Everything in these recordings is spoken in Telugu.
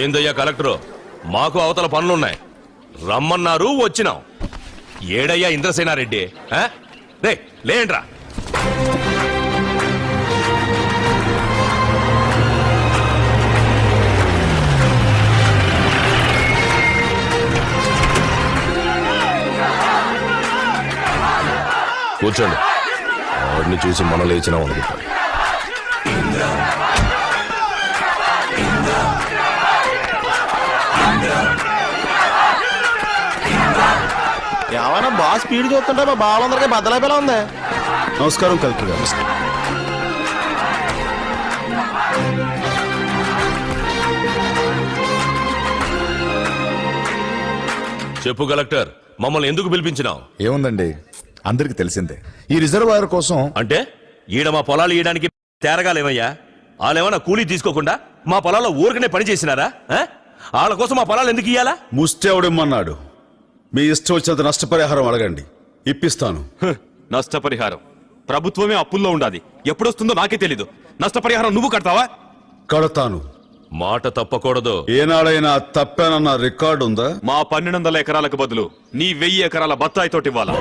ఏందయ్యా కలెక్టరు, మాకు అవతల పనులున్నాయి, రమ్మన్నారు వచ్చినాం. ఏడయ్యా ఇంద్రసేనారెడ్డి? లేండ్రా. కూర్చోండి. వాడిని చూసి మనం లేచినాం అనుకుంటాం. ఏమన్నా బాగా స్పీడ్ చూస్తుంటే మా బావలందరికీ బద్దలైపోయేలా ఉంది. నమస్కారం కలెక్టర్ గారు. చెప్పు కలెక్టర్, మమ్మల్ని ఎందుకు పిలిపించినావు? ఏముందండి, అందరికి తెలిసిందే. ఈ రిజర్వాయర్ కోసం. అంటే ఈడ మా పొలాలు ఇయడానికి తేరగాలేమయ్యా? వాళ్ళేమన్నా కూలీ తీసుకోకుండా మా పొలాల్లో ఊరికనే పని చేసినారా? వాళ్ళ కోసం మా పొలాలు ఎందుకు ఇయ్యాలా? ముష్టెవడమ్మన్నాడు? మీ ఇష్టం వచ్చినంత నష్టపరిహారం అడగండి, ఇప్పిస్తాను. నష్టపరిహారం ప్రభుత్వమే అప్పుల్లో ఉండాది. ఎప్పుడొస్తుందో నాకే తెలీదు. నష్టపరిహారం నువ్వు కడతావా? కడతాను. మాట తప్పకూడదు. ఏనాడైనా తప్పానన్న రికార్డు ఉందా? మా 1200 ఎకరాలకు బదులు నీ 1000 ఎకరాల బత్తాయి తోటి ఇవ్వాలా?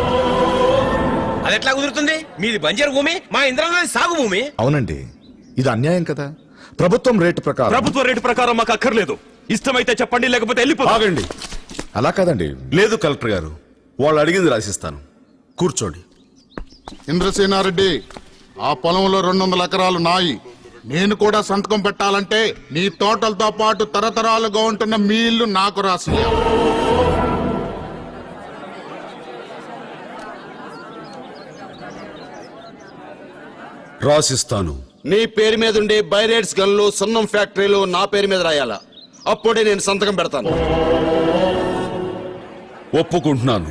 అది ఎట్లా కుదురుతుంది? మీది బంజరు భూమి, మా ఇంద్రాలది సాగు భూమి. అవునండి, ఇది అన్యాయం కదా. ప్రభుత్వం రేటు ప్రకారం. ప్రభుత్వ రేటు ప్రకారం మాకు అక్కర్లేదు. ఇష్టమైతే చెప్పండి, లేకపోతే వెళ్ళిపో. ఆగండి. అలా కాదండి. లేదు కలెక్టర్ గారు, వాళ్ళు అడిగింది రాసిస్తాను. కూర్చోండి. ఇంద్రసేనారెడ్డి, ఆ పొలంలో 200 ఎకరాలు నాయి. నేను కూడా సంతకం పెట్టాలంటే నీ తోటలతో పాటు తరతరాలుగా ఉంటున్న మీ ఇల్లు నాకు రాసి. రాసిస్తాను. నీ పేరు మీద ఉండే బైరేట్స్ గన్లు, సున్నం ఫ్యాక్టరీలు నా పేరు మీద రాయాలా? అప్పుడే నేను సంతకం పెడతాను. ఒప్పుకుంటున్నాను.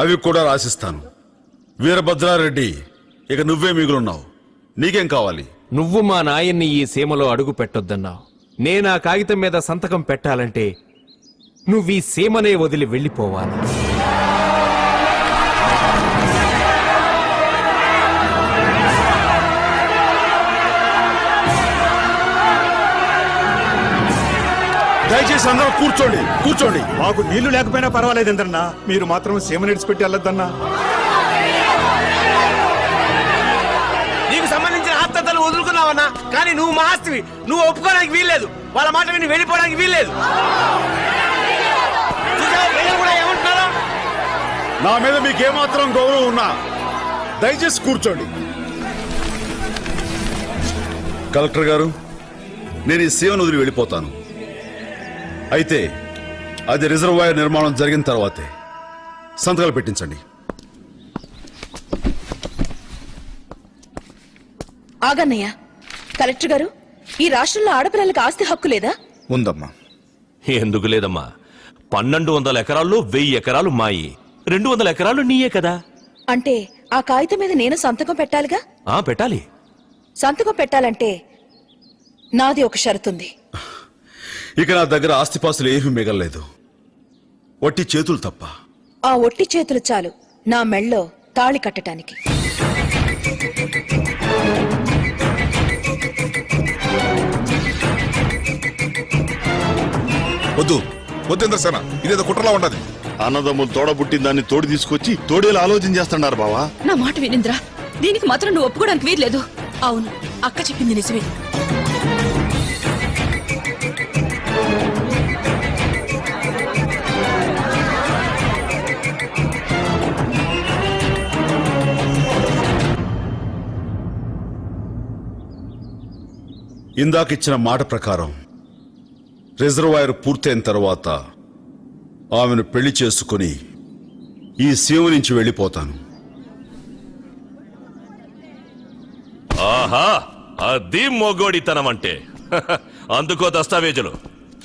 అవి కూడా రాసిస్తాను. వీరభద్రారెడ్డి, ఇక నువ్వే మిగులున్నావు. నీకేం కావాలి? నువ్వు మా నాయన్ని ఈ సీమలో అడుగు పెట్టొద్దన్నావు. నేనా కాగితం మీద సంతకం పెట్టాలంటే నువ్వీ సీమనే వదిలి వెళ్ళిపోవాలి. దయచేసి అందరూ కూర్చోండి, కూర్చోండి. మాకు నీళ్లు లేకపోయినా పర్వాలేదు ఇంద్రన్నా, మీరు మాత్రం సీమ నిడిచిపెట్టి వెళ్ళొద్దన్నా. నీకు సంబంధించిన ఆస్తితలు వదులుకున్నావన్నా, కానీ నువ్వు మా ఆస్తివి. నువ్వు ఒప్పుకోవడానికి వీల్లేదు. వాళ్ళ మాట విని వెళ్ళిపోవడానికి వీల్లేదు. ఏమంటున్నారా? నా మీద మీకేమాత్రం గౌరవం ఉన్నా దయచేసి కూర్చోండి. కలెక్టర్ గారు, నేను ఈ సీమను వదిలి వెళ్ళిపోతాను. అయితే అది రిజర్వాయర్ నిర్మాణం జరిగిన తర్వాతే. సంతకాలు పెట్టించండి. ఆగన్నయ్య, కలెక్టర్ గారు, ఈ రాష్ట్రంలో ఆడపిల్లలకు ఆస్తి హక్కు లేదా? ఉందమ్మా. ఎందుకు లేదమ్మా? 1200 ఎకరాల్లో 1000 ఎకరాలు మాయి, 200 ఎకరాలు నీయే కదా. అంటే ఆ కాగితం మీద నేను సంతకం పెట్టాలిగా? పెట్టాలి. సంతకం పెట్టాలంటే నాది ఒక షరతుంది. ఇక నా దగ్గర ఆస్తిపాస్తులు ఏమీ మిగలలేదు, ఒట్టి చేతులు తప్ప. ఆ ఒట్టి చేతులు చాలు నా మెళ్ళో తాళి కట్టడానికి. వద్దు వద్దు ఇంద్రసేన, ఇదేదో కుట్రలా ఉండదు. అన్నదమ్ములు తోడబుట్టిన దాన్ని తోడు తీసుకొచ్చి తోడేలా ఆలోచన చేస్తున్నారు బావా. నా మాట వినింద్రా, దీనికి మాత్రం నువ్వు ఒప్పుకోవడానికి వీల్లేదు. అవును, అక్క చెప్పింది నిజమే. ఇందాకిచ్చిన మాట ప్రకారం రిజర్వాయర్ పూర్తయిన తర్వాత ఆమెను పెళ్లి చేసుకుని ఈ సీమ నుంచి వెళ్ళిపోతాను. ఆహా, అది మొగోడితనం అంటే. అందుకో దస్తావేజులు,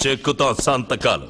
చెక్కుతాం సంతకాలు.